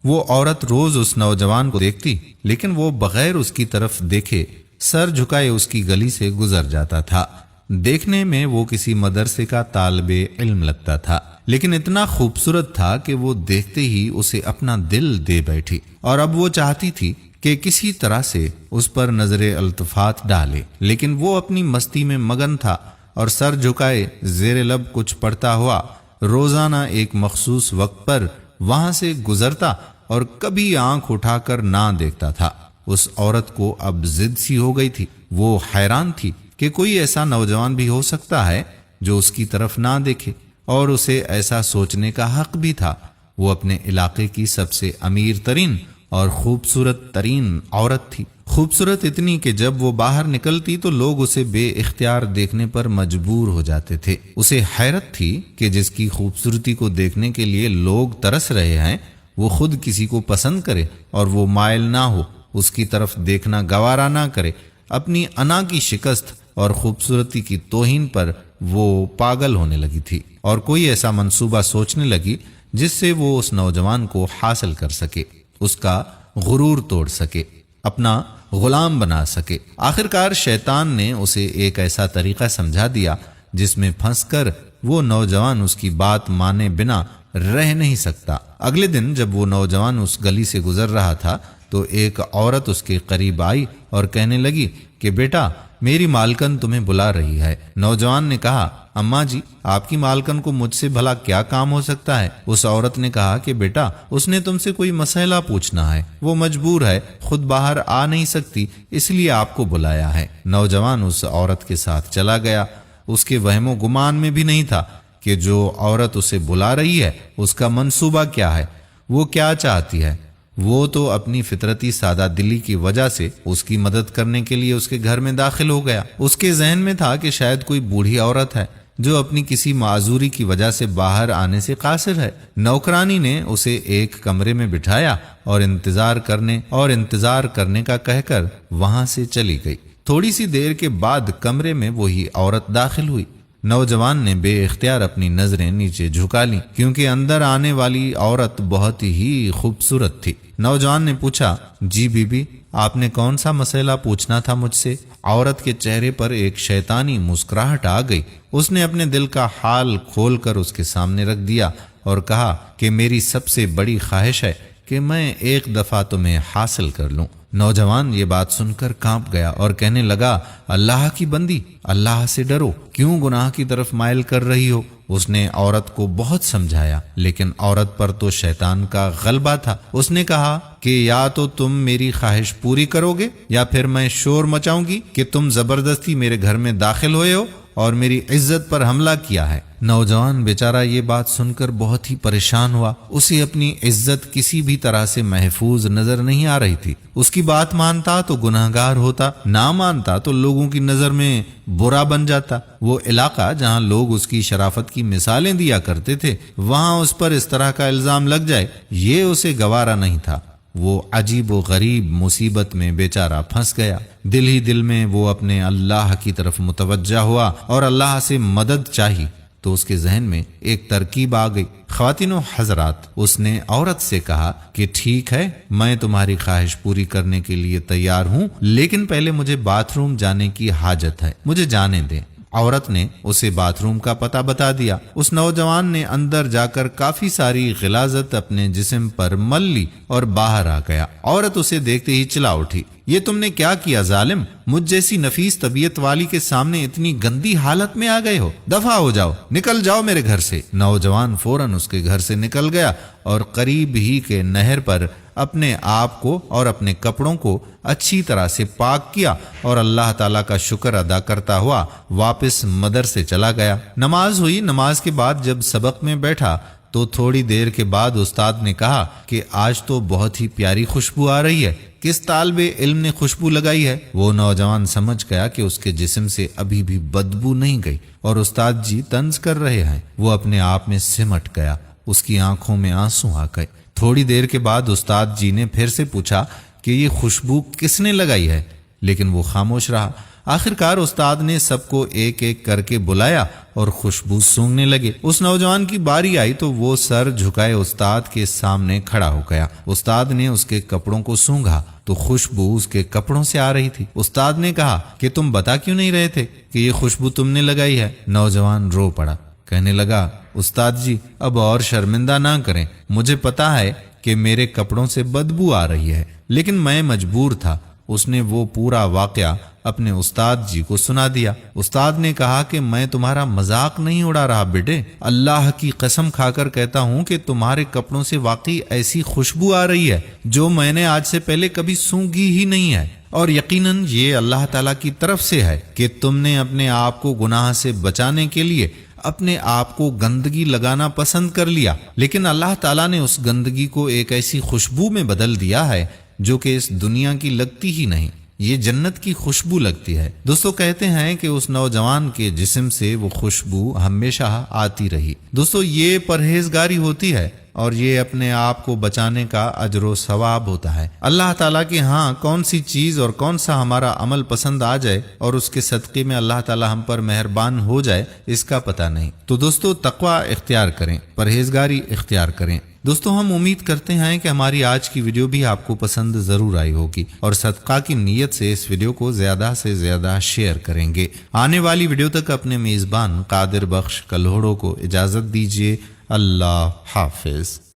وہ عورت روز اس نوجوان کو دیکھتی، لیکن وہ بغیر اس کی طرف دیکھے سر جھکائے اس کی گلی سے گزر جاتا تھا۔ دیکھنے میں وہ کسی مدرسے کا طالب علم لگتا تھا، لیکن اتنا خوبصورت تھا کہ وہ دیکھتے ہی اسے اپنا دل دے بیٹھی، اور اب وہ چاہتی تھی کہ کسی طرح سے اس پر نظر التفات ڈالے، لیکن وہ اپنی مستی میں مگن تھا اور سر جھکائے زیر لب کچھ پڑھتا ہوا روزانہ ایک مخصوص وقت پر وہاں سے گزرتا اور کبھی آنکھ اٹھا کر نہ دیکھتا تھا۔ اس عورت کو اب ضد سی ہو گئی تھی۔ وہ حیران تھی کہ کوئی ایسا نوجوان بھی ہو سکتا ہے جو اس کی طرف نہ دیکھے، اور اسے ایسا سوچنے کا حق بھی تھا۔ وہ اپنے علاقے کی سب سے امیر ترین اور خوبصورت ترین عورت تھی، خوبصورت اتنی کہ جب وہ باہر نکلتی تو لوگ اسے بے اختیار دیکھنے پر مجبور ہو جاتے تھے۔ اسے حیرت تھی کہ جس کی خوبصورتی کو دیکھنے کے لیے لوگ ترس رہے ہیں، وہ خود کسی کو پسند کرے اور وہ مائل نہ ہو، اس کی طرف دیکھنا گوارا نہ کرے۔ اپنی انا کی شکست اور خوبصورتی کی توہین پر وہ پاگل ہونے لگی تھی، اور کوئی ایسا منصوبہ سوچنے لگی جس سے وہ اس نوجوان کو حاصل کر سکے، اس کا غرور توڑ سکے، اپنا غلام بنا سکے۔ آخرکار شیطان نے اسے ایک ایسا طریقہ سمجھا دیا جس میں پھنس کر وہ نوجوان اس کی بات مانے بنا رہ نہیں سکتا۔ اگلے دن جب وہ نوجوان اس گلی سے گزر رہا تھا تو ایک عورت اس کے قریب آئی اور کہنے لگی کہ بیٹا، میری مالکن تمہیں بلا رہی ہے۔ نوجوان نے کہا، اماں جی، آپ کی مالکن کو مجھ سے بھلا کیا کام ہو سکتا ہے؟ اس عورت نے کہا کہ بیٹا، اس نے تم سے کوئی مسئلہ پوچھنا ہے، وہ مجبور ہے، خود باہر آ نہیں سکتی، اس لیے آپ کو بلایا ہے۔ نوجوان اس عورت کے ساتھ چلا گیا۔ اس کے وہم و گمان میں بھی نہیں تھا کہ جو عورت اسے بلا رہی ہے اس کا منصوبہ کیا ہے، وہ کیا چاہتی ہے۔ وہ تو اپنی فطرتی سادہ دلی کی وجہ سے اس کی مدد کرنے کے لیے اس کے گھر میں داخل ہو گیا۔ اس کے ذہن میں تھا کہ شاید کوئی بوڑھی عورت ہے جو اپنی کسی معذوری کی وجہ سے باہر آنے سے قاصر ہے۔ نوکرانی نے اسے ایک کمرے میں بٹھایا اور انتظار کرنے کا کہہ کر وہاں سے چلی گئی۔ تھوڑی سی دیر کے بعد کمرے میں وہی عورت داخل ہوئی۔ نوجوان نے بے اختیار اپنی نظریں نیچے جھکا لیں، کیونکہ اندر آنے والی عورت بہت ہی خوبصورت تھی۔ نوجوان نے پوچھا، جی بی بی، آپ نے کون سا مسئلہ پوچھنا تھا مجھ سے؟ عورت کے چہرے پر ایک شیطانی مسکراہٹ آ گئی۔ اس نے اپنے دل کا حال کھول کر اس کے سامنے رکھ دیا اور کہا کہ میری سب سے بڑی خواہش ہے کہ میں ایک دفعہ تمہیں حاصل کر لوں۔ نوجوان یہ بات سن کر کانپ گیا اور کہنے لگا، اللہ کی بندی، اللہ سے ڈرو، کیوں گناہ کی طرف مائل کر رہی ہو؟ اس نے عورت کو بہت سمجھایا، لیکن عورت پر تو شیطان کا غلبہ تھا۔ اس نے کہا کہ یا تو تم میری خواہش پوری کرو گے یا پھر میں شور مچاؤں گی کہ تم زبردستی میرے گھر میں داخل ہوئے ہو اور میری عزت پر حملہ کیا ہے۔ نوجوان بیچارہ یہ بات سن کر بہت ہی پریشان ہوا۔ اسے اپنی عزت کسی بھی طرح سے محفوظ نظر نہیں آ رہی تھی۔ اس کی بات مانتا تو گناہگار ہوتا، نہ مانتا تو لوگوں کی نظر میں برا بن جاتا۔ وہ علاقہ جہاں لوگ اس کی شرافت کی مثالیں دیا کرتے تھے، وہاں اس پر اس طرح کا الزام لگ جائے، یہ اسے گوارا نہیں تھا۔ وہ عجیب و غریب مصیبت میں بیچارہ پھنس گیا۔ دل ہی دل میں وہ اپنے اللہ کی طرف متوجہ ہوا اور اللہ سے مدد چاہی تو اس کے ذہن میں ایک ترکیب آ گئی۔ خواتین و حضرات، اس نے عورت سے کہا کہ ٹھیک ہے، میں تمہاری خواہش پوری کرنے کے لیے تیار ہوں، لیکن پہلے مجھے باتھ روم جانے کی حاجت ہے، مجھے جانے دیں۔ عورت نے اسے باتھ روم کا پتہ بتا دیا۔ اس نوجوان نے اندر جا کر کافی ساری غلاظت اپنے جسم پر مل لی اور باہر آ گیا۔ عورت اسے دیکھتے ہی چلا اٹھی، یہ تم نے کیا کیا ظالم؟ مجھ جیسی نفیس طبیعت والی کے سامنے اتنی گندی حالت میں آ گئے ہو، دفع ہو جاؤ، نکل جاؤ میرے گھر سے۔ نوجوان فوراً اس کے گھر سے نکل گیا اور قریب ہی کے نہر پر اپنے آپ کو اور اپنے کپڑوں کو اچھی طرح سے پاک کیا اور اللہ تعالیٰ کا شکر ادا کرتا ہوا واپس مدرسے چلا گیا۔ نماز ہوئی۔ نماز کے بعد جب سبق میں بیٹھا تو تھوڑی دیر کے بعد استاد نے کہا کہ آج تو بہت ہی پیاری خوشبو آ رہی ہے، کس طالب علم نے خوشبو لگائی ہے؟ وہ نوجوان سمجھ گیا کہ اس کے جسم سے ابھی بھی بدبو نہیں گئی اور استاد جی طنز کر رہے ہیں۔ وہ اپنے آپ میں سمٹ گیا، اس کی آنکھوں میں آنسو آ گئے۔ تھوڑی دیر کے بعد استاد جی نے پھر سے پوچھا کہ یہ خوشبو کس نے لگائی ہے، لیکن وہ خاموش رہا۔ آخرکار استاد نے سب کو ایک ایک کر کے بلایا اور خوشبو سونگنے لگے۔ اس نوجوان کی باری آئی تو وہ سر جھکائے استاد کے سامنے کھڑا ہو گیا۔ استاد نے اس کے کپڑوں کو سونگھا تو خوشبو اس کے کپڑوں سے آ رہی تھی۔ استاد نے کہا کہ تم بتا کیوں نہیں رہے تھے کہ یہ خوشبو تم نے لگائی ہے؟ نوجوان رو پڑا، کہنے لگا استاد جی اب اور شرمندہ نہ کریں، مجھے پتا ہے کہ میرے کپڑوں سے بدبو آ رہی ہے، لیکن میں مجبور تھا۔ اس نے وہ پورا واقعہ اپنے استاد جی کو سنا دیا۔ استاد نے کہا کہ میں تمہارا مذاق نہیں اڑا رہا بیٹے، اللہ کی قسم کھا کر کہتا ہوں کہ تمہارے کپڑوں سے واقعی ایسی خوشبو آ رہی ہے جو میں نے آج سے پہلے کبھی سونگھی ہی نہیں ہے، اور یقیناً یہ اللہ تعالیٰ کی طرف سے ہے کہ تم نے اپنے آپ کو گناہ سے بچانے کے لیے اپنے آپ کو گندگی لگانا پسند کر لیا، لیکن اللہ تعالیٰ نے اس گندگی کو ایک ایسی خوشبو میں بدل دیا ہے جو کہ اس دنیا کی لگتی ہی نہیں، یہ جنت کی خوشبو لگتی ہے۔ دوستو کہتے ہیں کہ اس نوجوان کے جسم سے وہ خوشبو ہمیشہ آتی رہی۔ دوستو یہ پرہیزگاری ہوتی ہے اور یہ اپنے آپ کو بچانے کا اجر و ثواب ہوتا ہے۔ اللہ تعالیٰ کے ہاں کون سی چیز اور کون سا ہمارا عمل پسند آ جائے اور اس کے صدقے میں اللہ تعالیٰ ہم پر مہربان ہو جائے، اس کا پتہ نہیں۔ تو دوستو تقوی اختیار کریں، پرہیزگاری اختیار کریں۔ دوستو ہم امید کرتے ہیں کہ ہماری آج کی ویڈیو بھی آپ کو پسند ضرور آئی ہوگی، اور صدقہ کی نیت سے اس ویڈیو کو زیادہ سے زیادہ شیئر کریں گے۔ آنے والی ویڈیو تک اپنے میزبان قادر بخش کلہوڑو کو اجازت دیجیے۔ اللہ حافظ۔